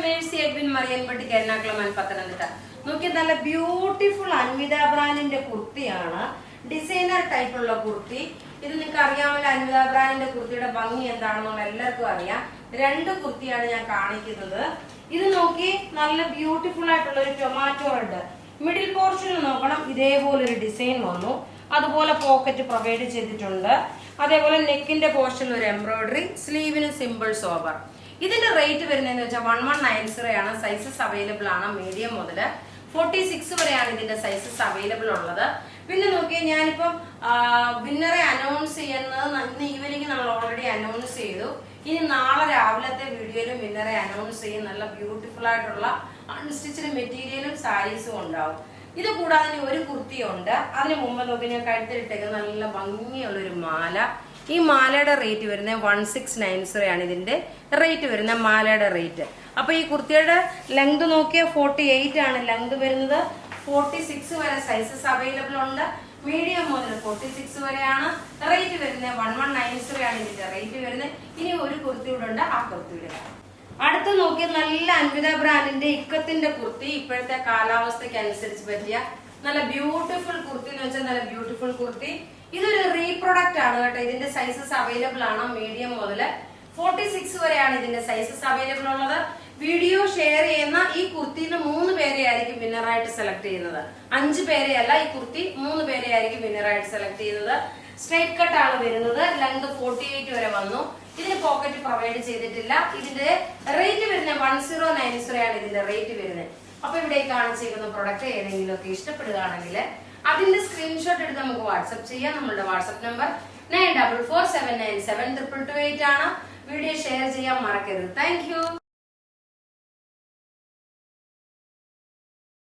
Mercy Edwin Mariyanpatti Ernakulam Pathanamthitta. നോക്കി നല്ല beautiful Anvitha ബ്രാൻഡിന്റെ കുർത്തിയാണ്. ഡിസൈനർ ടൈപ്പുള്ള കുർത്തി. ഇത് നിങ്ങൾക്ക് അറിയാമല്ലോ, അൻവിത ബ്രാൻഡിന്റെ കുർത്തിയുടെ ഭംഗി എന്താണെന്നുള്ള എല്ലാവർക്കും അറിയാം. രണ്ട് കുർത്തിയാണ് ഞാൻ കാണിക്കുന്നത്. ഇത് നോക്കി നല്ല ബ്യൂട്ടിഫുൾ ആയിട്ടുള്ള ഒരു ടൊമാറ്റോ റെഡ്. മിഡിൽ പോർഷനിൽ നോക്കണം, ഇതേപോലെ ഒരു ഡിസൈൻ വന്നു. അതുപോലെ പോക്കറ്റ് പ്രൊവൈഡ് ചെയ്തിട്ടുണ്ട്. അതേപോലെ നെക്കിന്റെ പോർഷനിൽ ഒരു എംബ്രോയിഡറി, സ്ലീവിന് സിമ്പിൾ സോബർ. ഇതിന്റെ റേറ്റ് വരുന്നതെന്ന് വെച്ചാൽ 1190 ആണ്. സൈസസ് അവൈലബിൾ ആണ് മീഡിയം മുതൽ 46 വരെയാണ് ഇതിന്റെ സൈസസ് അവൈലബിൾ ഉള്ളത്. പിന്നെ നോക്കിയാൽ ഞാനിപ്പം വിന്നറെ അനൗൺസ് ചെയ്യുന്നത് ഇന്ന് ഈവനിങ് നമ്മൾ ഓൾറെഡി അനൗൺസ് ചെയ്തു. ഇനി നാളെ രാവിലത്തെ വീഡിയോയിലും വിന്നറെ അനൗൺസ് ചെയ്യും. നല്ല ബ്യൂട്ടിഫുൾ ആയിട്ടുള്ള അൺസ്റ്റിച്ചഡ് മെറ്റീരിയലും സാരീസും ഉണ്ടാവും. ഇത് കൂടാതെ ഒരു കുർത്തിയുണ്ട്. അതിന് മുമ്പ് നോക്കി ഞാൻ കഴുത്തിലിട്ടേക്ക് നല്ല ഭംഗിയുള്ള ഒരു മാല. ഈ മാലയുടെ റേറ്റ് വരുന്നത് 1690 ആണ്. ഇതിന്റെ റേറ്റ് വരുന്ന മാലയുടെ റേറ്റ്. അപ്പൊ ഈ കുർത്തിയുടെ ലെങ്ത് നോക്കിയാൽ 48 ആണ് ലെങ്ത് വരുന്നത്. 46 വരെ സൈസസ് അവൈലബിൾ ഉണ്ട്. മീഡിയം മുതൽ 46 വരെയാണ് റേറ്റ് വരുന്നത്. 1190 ആണ് ഇതിന്റെ റേറ്റ് വരുന്നത്. ഇനി ഒരു കുർത്തി കൂടെ ഉണ്ട്, ആ കുർത്തിയുടെ അടുത്ത് നോക്കിയ നല്ല അൻവിത ബ്രാൻഡിന്റെ ഇക്കത്തിന്റെ കുർത്തി. ഇപ്പോഴത്തെ കാലാവസ്ഥയ്ക്ക് അനുസരിച്ച് പറ്റിയ നല്ല ബ്യൂട്ടിഫുൾ കുർത്തി എന്ന് വെച്ചാൽ നല്ല ബ്യൂട്ടിഫുൾ കുർത്തി. ഇതൊരു റീപ്രൊഡക്റ്റ് ആണ് കേട്ടോ. ഇതിന്റെ സൈസസ് അവൈലബിൾ ആണ് മീഡിയം മുതൽ 46 വരെയാണ് ഇതിന്റെ സൈസസ് അവൈലബിൾ ഉള്ളത്. വീഡിയോ ഷെയർ ചെയ്യുന്ന ഈ കുർത്തിയിൽ 3 പേരെ ആയിരിക്കും വിന്നറായിട്ട് സെലക്ട് ചെയ്യുന്നത്. 5 പേരെ അല്ല, ഈ കുർത്തി 3 പേരെ ആയിരിക്കും വിന്നറായിട്ട് സെലക്ട് ചെയ്യുന്നത്. സ്ട്രൈറ്റ് കട്ട് ആണ് വരുന്നത്. ലെങ്ത് 48 വരെ വന്നു. ഇതിന് പോക്കറ്റ് പ്രൊവൈഡ് ചെയ്തിട്ടില്ല. ഇതിന്റെ റേറ്റ് വരുന്നത് 1090 ആണ് ഇതിന്റെ റേറ്റ് വരുന്നത്. അപ്പൊ ഇവിടെ കാണിച്ചിരിക്കുന്ന പ്രൊഡക്റ്റ് ഏതെങ്കിലും ഒക്കെ ഇഷ്ടപ്പെടുകയാണെങ്കിൽ അതിന്റെ സ്ക്രീൻഷോട്ട് എടുത്ത് നമുക്ക് വാട്സ്ആപ്പ് ചെയ്യാം. നമ്മളുടെ വാട്സ്ആപ്പ് നമ്പർ 9447972228 ആണ്. വീഡിയോ ഷെയർ ചെയ്യാൻ മറക്കരുത്. Thank you.